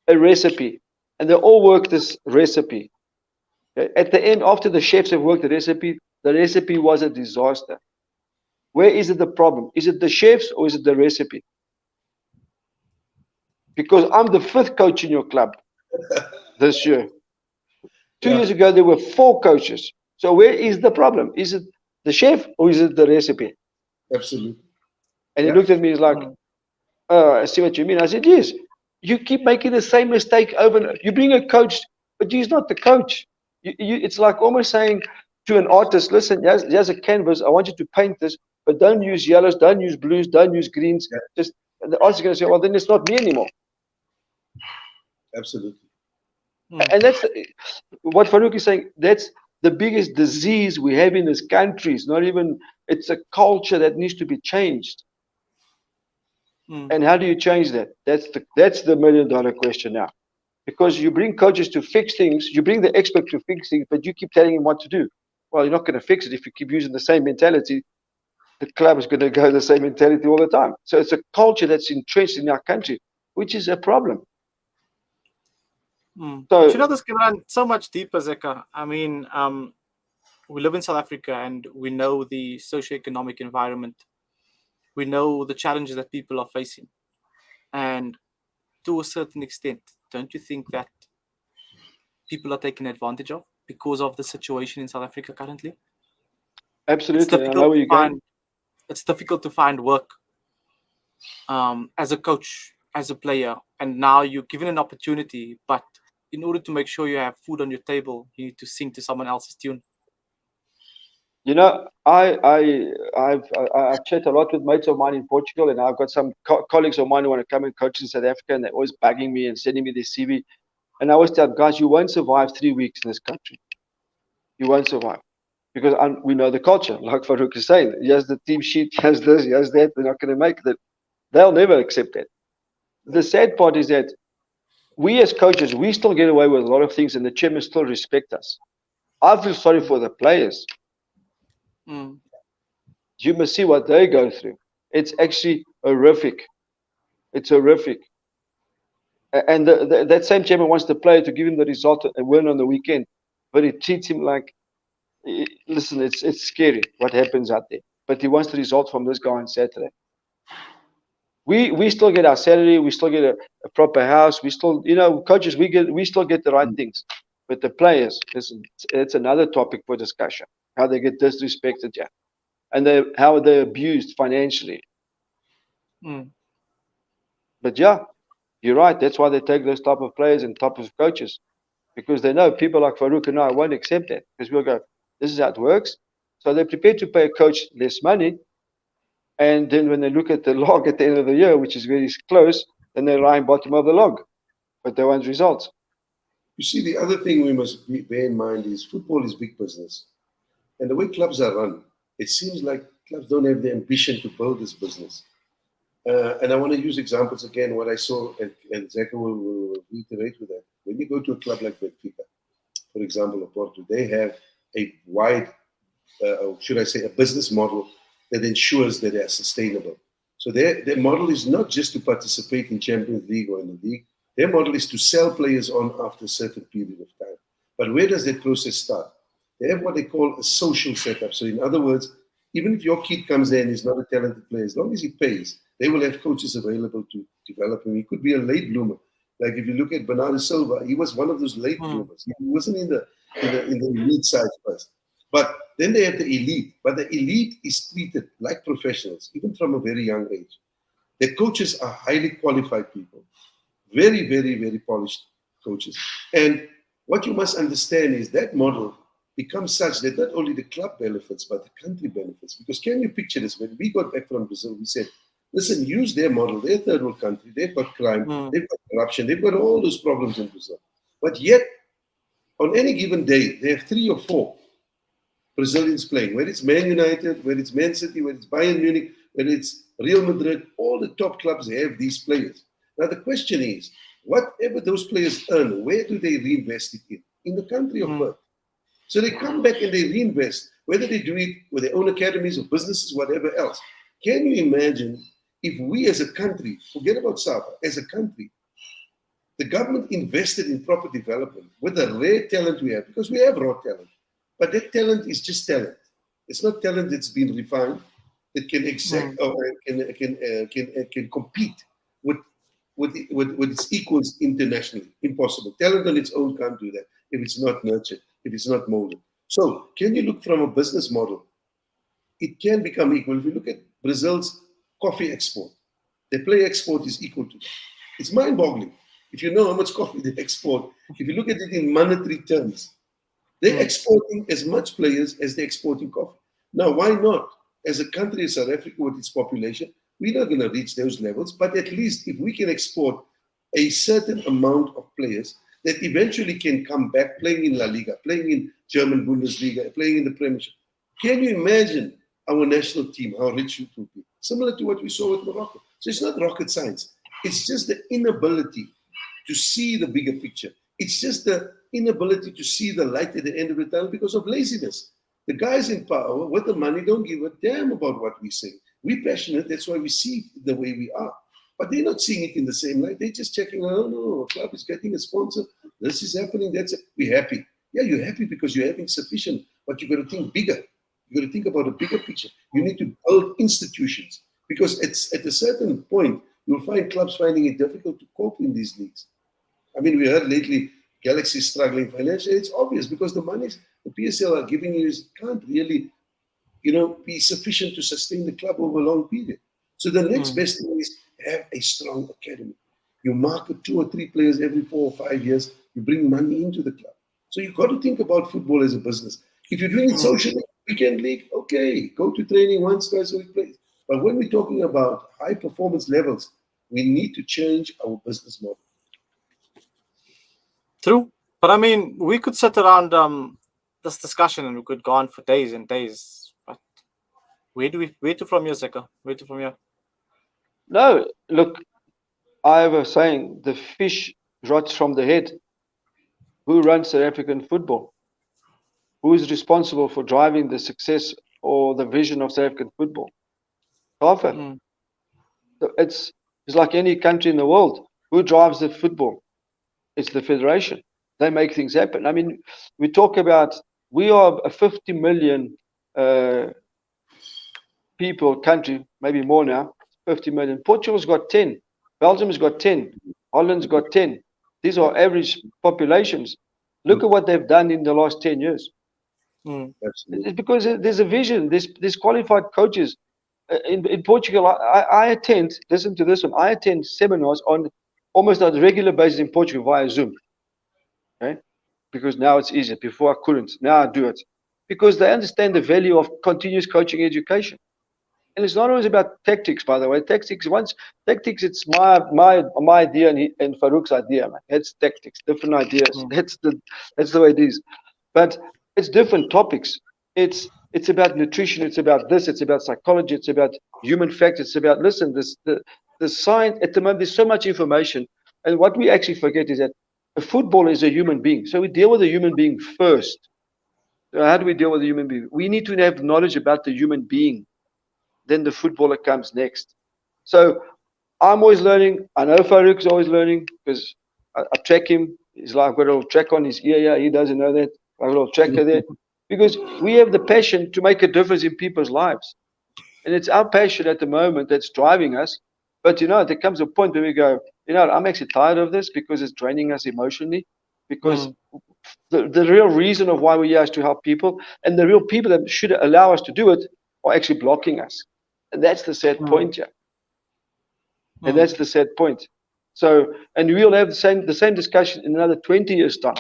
a recipe, and they all work this recipe. Okay? At the end, after the chefs have worked the recipe was a disaster. Where is it the problem? Is it the chefs or is it the recipe? Because I'm the 5th coach in your club this year. 2 years ago, there were 4 coaches. So where is the problem? Is it the chef or is it the recipe? Absolutely. And he looked at me, he's like, oh, I see what you mean. I said, yes. You keep making the same mistake over and over. You bring a coach, but he's not the coach. It's like almost saying to an artist, listen, here's a canvas. I want you to paint this, but don't use yellows, don't use blues, don't use greens. And the artist is going to say, well, then it's not me anymore. Absolutely. And that's what Farouk is saying. That's the biggest disease we have in this country. It's a culture that needs to be changed. And how do you change that? That's the $1 million question now. Because you bring coaches to fix things, you bring the expert to fix things, but you keep telling him what to do. Well, you're not going to fix it if you keep using the same mentality. The club is going to go the same mentality all the time. So it's a culture that's entrenched in our country, which is a problem. But So this can run so much deeper, Zeca. I mean, we live in South Africa and we know the socio-economic environment. We know the challenges that people are facing. And to a certain extent, don't you think that people are taken advantage of because of the situation in South Africa currently? It's absolutely, and I difficult know where to you're going. find. It's difficult to find work as a coach, as a player, and now you're given an opportunity. But in order to make sure you have food on your table, you need to sing to someone else's tune. You know, I've chat a lot with mates of mine in Portugal, and I've got some colleagues of mine who want to come and coach in South Africa, and they're always bugging me and sending me their CV. And I always tell them, guys, you won't survive 3 weeks in this country. You won't survive because we know the culture. Like Farouk is saying, he has the team sheet, he has this, he has that. They're not going to make that. They'll never accept that. The sad part is that we as coaches, we still get away with a lot of things, and the chairman still respect us. I feel sorry for the players. Mm. You must see what they go through. It's actually horrific. It's horrific. And that same chairman wants the player to give him the result and win on the weekend, but he treats him like, listen, it's scary what happens out there. But he wants the result from this guy on Saturday. We still get our salary, we still get a proper house, we still, coaches, we still get the right things. But the players, listen, it's another topic for discussion. How they get disrespected, yeah, and how they're abused financially. Mm. But yeah, you're right. That's why they take those type of players and type of coaches, because they know people like Farouk and I won't accept that, because we'll go, this is how it works. So they're prepared to pay a coach less money, and then when they look at the log at the end of the year, which is very close, then they're lying bottom of the log, but they want results. You see, the other thing we must bear in mind is football is big business. And the way clubs are run, it seems like clubs don't have the ambition to build this business. And I want to use examples again, what I saw, and Zeca will reiterate with that. When you go to a club like Benfica, for example, or Porto, they have a wide, or should I say, a business model that ensures that they are sustainable. So their model is not just to participate in Champions League or in the league. Their model is to sell players on after a certain period of time. But where does that process start? They have what they call a social setup. So in other words, even if your kid comes there and is not a talented player, as long as he pays, they will have coaches available to develop him. He could be a late bloomer. Like if you look at Bernardo Silva, he was one of those late bloomers. He wasn't in the elite side first. But then they have the elite. But the elite is treated like professionals, even from a very young age. The coaches are highly qualified people. Very, very, very polished coaches. And what you must understand is that model becomes such that not only the club benefits, but the country benefits. Because can you picture this? When we got back from Brazil, we said, listen, use their model. They're a third world country. They've got crime. They've got corruption. They've got all those problems in Brazil. But yet, on any given day, they have 3 or 4 Brazilians playing. Whether it's Man United, whether it's Man City, whether it's Bayern Munich, whether it's Real Madrid, all the top clubs have these players. Now, the question is, whatever those players earn, where do they reinvest it in? In the country of birth. So they come back and they reinvest, whether they do it with their own academies or businesses, whatever else. Can you imagine if we as a country, forget about SAFA, as a country, the government invested in proper development with the rare talent we have, because we have raw talent, but that talent is just talent. It's not talent that's been refined, that can exact or can compete with its equals internationally. Impossible. Talent on its own can't do that if it's not nurtured, if it's not molded. So can you look from a business model? It can become equal. If you look at Brazil's coffee export, their play export is equal to that. It's mind-boggling. If you know how much coffee they export, if you look at it in monetary terms, they're exporting as much players as they're exporting coffee. Now, why not? As a country as South Africa with its population, we're not going to reach those levels, but at least if we can export a certain amount of players that eventually can come back playing in La Liga, playing in German Bundesliga, playing in the Premiership. Can you imagine our national team, how rich it would be? Similar to what we saw with Morocco. So it's not rocket science. It's just the inability to see the bigger picture. It's just the inability to see the light at the end of the tunnel because of laziness. The guys in power with the money don't give a damn about what we say. We're passionate, that's why we see it the way we are. But they're not seeing it in the same light. They're just checking, oh no, a club is getting a sponsor. This is happening, we're happy. Yeah, you're happy because you're having sufficient, but you've got to think bigger. You've got to think about a bigger picture. You need to build institutions because it's at a certain point, you'll find clubs finding it difficult to cope in these leagues. I mean, we heard lately Galaxy is struggling financially. It's obvious because the money the PSL are giving you can't really, be sufficient to sustain the club over a long period. So the next best thing is have a strong academy. You market 2 or 3 players every 4 or 5 years. You bring money into the club. So you've got to think about football as a business. If you're doing it socially, weekend league, okay, go to training once, twice a week. Play. But when we're talking about high performance levels, we need to change our business model. True. But I mean, we could sit around this discussion and we could go on for days and days. But where to from here, Zeca? Where to from here? No, look, I have a saying, the fish rots from the head. Who runs South African football? Who is responsible for driving the success or the vision of South African football? So it's like any country in the world. Who drives the football? It's the federation. They make things happen. I mean, we talk about, we are a 50 million people country, maybe more now, 50 million. Portugal's got 10. Belgium's got 10. Holland's got 10. These are average populations. Look at what they've done in the last 10 years. It's because there's a vision. There's qualified coaches. In Portugal, I attend, listen to this one, I attend seminars on almost on a regular basis in Portugal via Zoom. Okay? Because now it's easier. Before I couldn't. Now I do it. Because they understand the value of continuous coaching education. And it's not always about tactics, by the way. Tactics, it's my idea and Farouk's idea, man. It's tactics, different ideas. That's the way it is. But it's different topics. It's about nutrition, it's about this, it's about psychology, it's about human factors, it's about the science at the moment, there's so much information. And what we actually forget is that a footballer is a human being. So we deal with a human being first. So how do we deal with a human being? We need to have knowledge about the human being. Then the footballer comes next. So I'm always learning. I know Farouk's always learning because I track him. He's like, I've got a little track on his ear. Yeah, he doesn't know that. I've got a little tracker there. Because we have the passion to make a difference in people's lives. And it's our passion at the moment that's driving us. But, there comes a point where we go, I'm actually tired of this because it's draining us emotionally. Because the real reason of why we're here is to help people. And the real people that should allow us to do it are actually blocking us. And that's the sad point here. And that's the sad point. So, and we'll have the same discussion in another 20 years' time.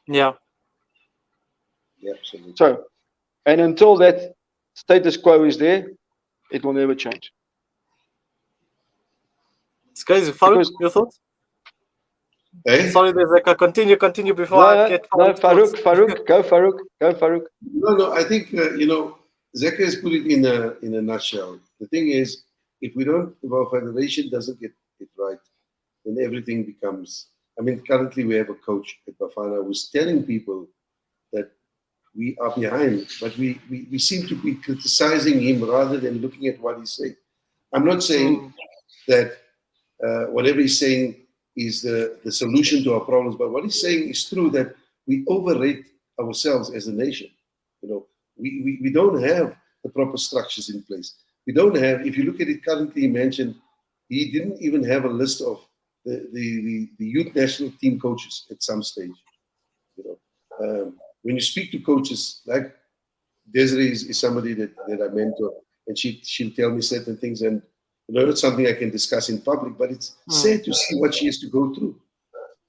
Yeah. Yeah, absolutely. So, and until that status quo is there, it will never change. It's crazy. Farouk, your thoughts? Hey? Sorry, Zeca. Continue before I get Farouk, go Farouk. No, I think, Zeca has put it in a nutshell. The thing is, if our federation doesn't get it right, then everything becomes. I mean, currently we have a coach at Bafana who's telling people that we are behind, but we seem to be criticizing him rather than looking at what he's saying. I'm not saying that whatever he's saying is the solution to our problems, but what he's saying is true that we overrate ourselves as a nation. We don't have the proper structures in place. We don't have, if you look at it currently, he mentioned, he didn't even have a list of the youth national team coaches at some stage. When you speak to coaches, like Desiree is somebody that I mentor, and she'll tell me certain things, and it's something I can discuss in public, but it's sad to see what she has to go through.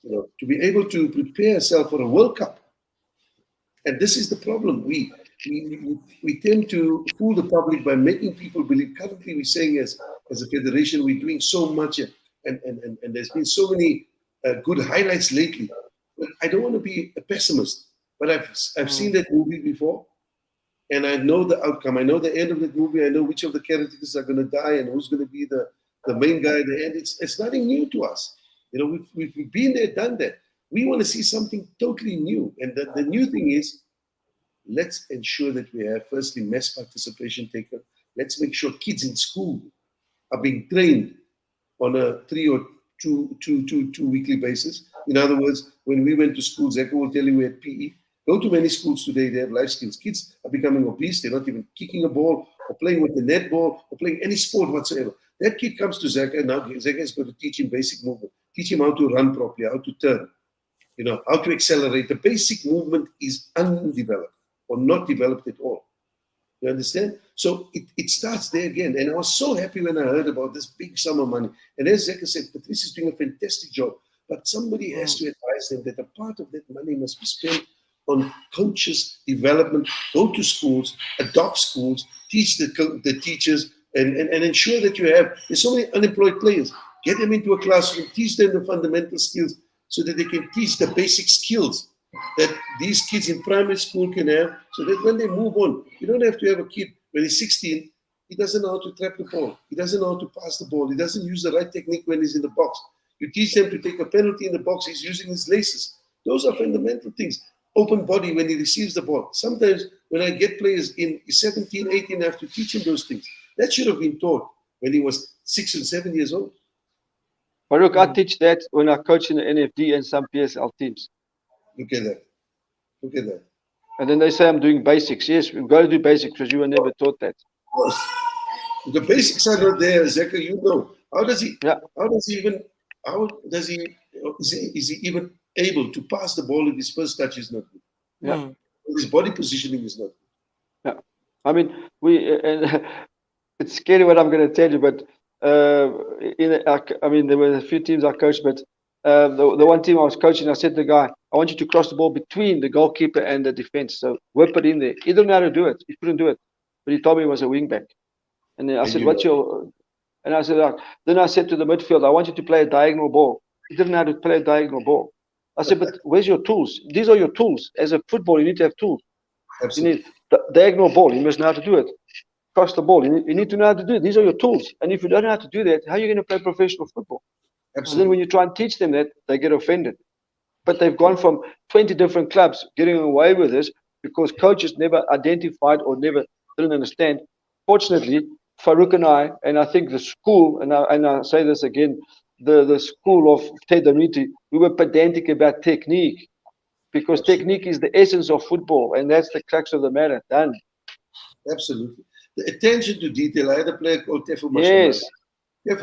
To be able to prepare herself for a World Cup. And this is the problem. We tend to fool the public by making people believe. Currently, we're saying as a federation, we're doing so much, and there's been so many good highlights lately. But I don't want to be a pessimist, but I've seen that movie before, and I know the outcome. I know the end of that movie. I know which of the characters are going to die and who's going to be the main guy at the end. It's nothing new to us. We've been there, done that. We want to see something totally new. And the new thing is, let's ensure that we have, firstly, mass participation taken. Let's make sure kids in school are being trained on a 3 or 2 weekly basis. In other words, when we went to school, Zeca will tell you we had PE. Go to many schools today, they have life skills. Kids are becoming obese. They're not even kicking a ball or playing with the netball or playing any sport whatsoever. That kid comes to Zeca, and now Zeca is going to teach him basic movement, teach him how to run properly, how to turn, how to accelerate. The basic movement is undeveloped or not developed at all. You understand? So it starts there again. And I was so happy when I heard about this big sum of money. And as Zeca said, Patrice is doing a fantastic job. But somebody has to advise them that a part of that money must be spent on coaches' development. Go to schools, adopt schools, teach the teachers, and ensure that there's so many unemployed players. Get them into a classroom, teach them the fundamental skills so that they can teach the basic skills that these kids in primary school can have, so that when they move on, you don't have to have a kid when he's 16, he doesn't know how to trap the ball, he doesn't know how to pass the ball, he doesn't use the right technique when he's in the box. You teach them to take a penalty in the box, he's using his laces. Those are fundamental things. Open body when he receives the ball. Sometimes when I get players in 17, 18, I have to teach him those things. That should have been taught when he was 6 or 7 years old. Farouk, I teach that when I coach in the NFD and some PSL teams. Look at that. Look at that. And then they say I'm doing basics. Yes, we've got to do basics because you were never taught that. Of course. The basics are not there, Zeca, How does he is he even able to pass the ball if his first touch is not good? Yeah. His body positioning is not good. Yeah. I mean, it's scary what I'm going to tell you, but there were a few teams I coached, but the one team I was coaching, I said to the guy, I want you to cross the ball between the goalkeeper and the defense. So whip it in there. He didn't know how to do it. He couldn't do it. But he told me he was a wing back. And then I said, and I said, then I said to the midfield, I want you to play a diagonal ball. He didn't know how to play a diagonal ball. I said, but where's your tools? These are your tools. As a footballer, you need to have tools. Absolutely. You need the diagonal ball. You must know how to do it. Cross the ball. You need to know how to do it. These are your tools. And if you don't know how to do that, how are you going to play professional football? Absolutely. So then when you try and teach them that, they get offended. But they've gone from 20 different clubs getting away with this because coaches never identified or never didn't understand. Fortunately, Farouk and I think the school, and I say this again, the school of Ted Damiti, we were pedantic about technique because technique is the essence of football, and that's the crux of the matter. Done. Absolutely. The attention to detail. I had a player called Tefu Mashamana. Yes.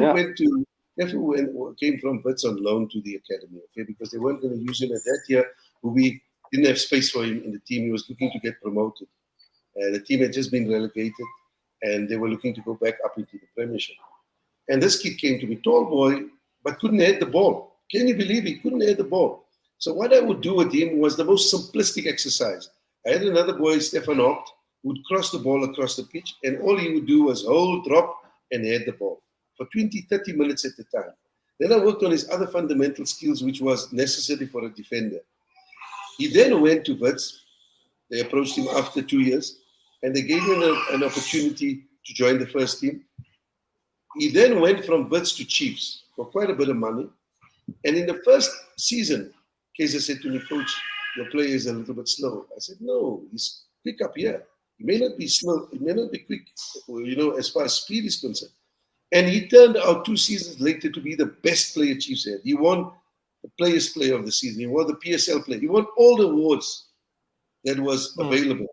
Tefu came from Wits on loan to the academy, because they weren't going to use him at that year. We didn't have space for him in the team. He was looking to get promoted. The team had just been relegated, and they were looking to go back up into the Premiership. And this kid came to me, tall boy, but couldn't head the ball. Can you believe he couldn't head the ball? So what I would do with him was the most simplistic exercise. I had another boy, Stefan Opt, who would cross the ball across the pitch, and all he would do was hold, drop, and head the ball for 20, 30 minutes at a time. Then I worked on his other fundamental skills, which was necessary for a defender. He then went to Wits. They approached him after 2 years, and they gave him an opportunity to join the first team. He then went from Wits to Chiefs for quite a bit of money. And in the first season, Kaizer said to me, Coach, your player is a little bit slow. I said, no, he's quick up here. He may not be slow, he may not be quick, as far as speed is concerned. And he turned out 2 seasons later to be the best player Chiefs had. He won the Players' Player of the season. He won the PSL Player. He won all the awards that was available.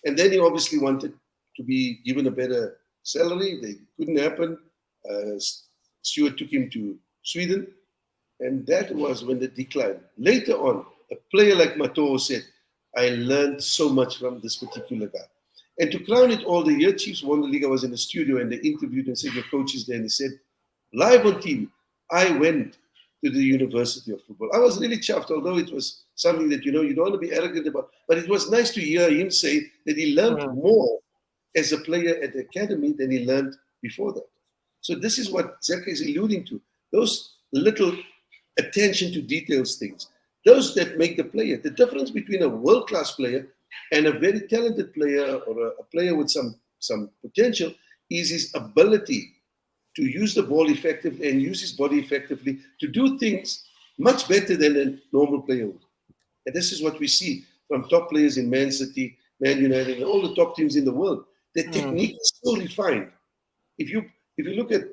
And then he obviously wanted to be given a better salary. They couldn't happen. Stuart took him to Sweden. And that was when the decline. Later on, a player like Matoo said, I learned so much from this particular guy. And to crown it all, the year Chiefs won the league, I was in the studio and they interviewed and said, your coach is there. And he said, live on TV, I went to the University of Football. I was really chuffed, although it was something that, you don't want to be arrogant about. But it was nice to hear him say that he learned more as a player at the academy than he learned before that. So this is what Zeca is alluding to. Those little attention to details things. Those that make the player. The difference between a world-class player and a very talented player or a player with some potential is his ability to use the ball effectively and use his body effectively to do things much better than a normal player would. And this is what we see from top players in Man City, Man United, and all the top teams in the world. Their technique is so refined. If you look at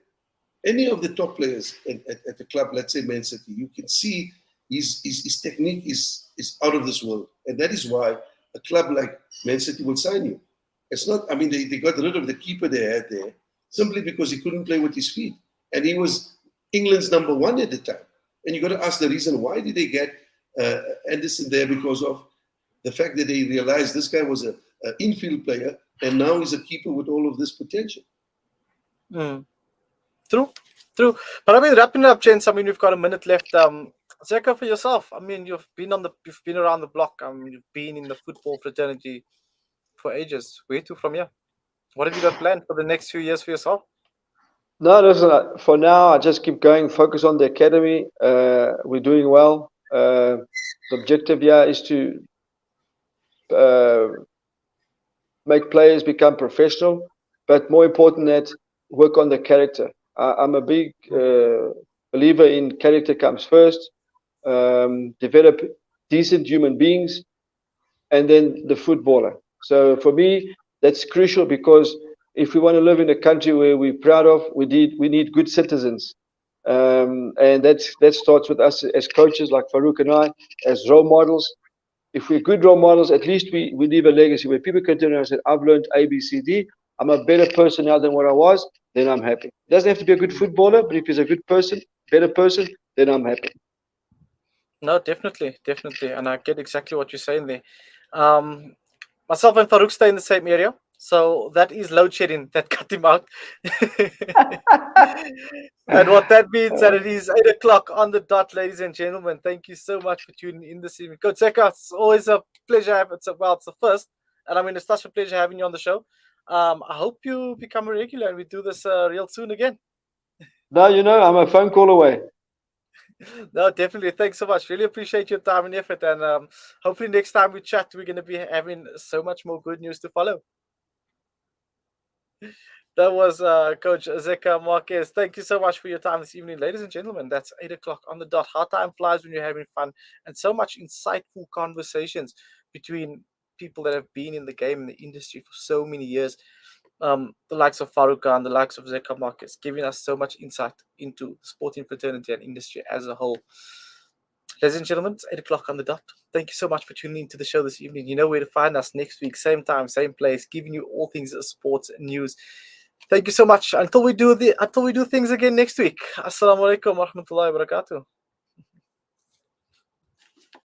any of the top players at the club, let's say Man City, you can see his technique is out of this world. And that is why a club like Man City will sign you. It's not, I mean, they got rid of the keeper they had there simply because he couldn't play with his feet. And he was England's number one at the time. And you got to ask the reason, why did they get Anderson there? Because of the fact that they realized this guy was an infield player and now he's a keeper with all of this potential. True. But I mean, wrapping it up, gents, I mean, we've got a minute left. Zeca, for yourself, I mean, you've been around the block. I mean, you've been in the football fraternity for ages. Where to from here? What have you got planned for the next few years for yourself? No, listen, for now, I just keep going, focus on the academy. We're doing well. The objective here is to make players become professional, but more important that work on the character. I'm a big believer in character comes first, develop decent human beings, and then the footballer. So for me, that's crucial, because if we want to live in a country where we're proud of, we need good citizens. And that starts with us as coaches like Farouk and I, as role models. If we're good role models, at least we leave a legacy where people can turn around and say, I've learned A, B, C, D. I'm a better person now than what I was, then I'm happy. It doesn't have to be a good footballer, but if he's a good person, better person, then I'm happy. No, definitely. And I get exactly what you're saying there. Myself and Farouk stay in the same area. So that is load shedding that cut him out. And what that means that it is 8 o'clock on the dot, ladies and gentlemen. Thank you so much for tuning in this evening. Coach Zeca, it's always a pleasure. It's the first. And I mean, it's such a pleasure having you on the show. I hope you become a regular and we do this real soon again. No, I'm a phone call away. No, definitely. Thanks so much. Really appreciate your time and effort. And hopefully next time we chat, we're going to be having so much more good news to follow. That was Coach Zeca Marques. Thank you so much for your time this evening, ladies and gentlemen. That's 8 o'clock on the dot. How time flies when you're having fun, and so much insightful conversations between people that have been in the game, in the industry for so many years. The likes of Farouk and the likes of Zeca Marques, giving us so much insight into the sporting fraternity and industry as a whole. Ladies and gentlemen, it's 8 o'clock on the dot. Thank you so much for tuning into the show this evening. You know where to find us next week, same time, same place, giving you all things sports news. Thank you so much. Until we do things again next week. Assalamu alaikum wa rahmatullahi wa barakatuh.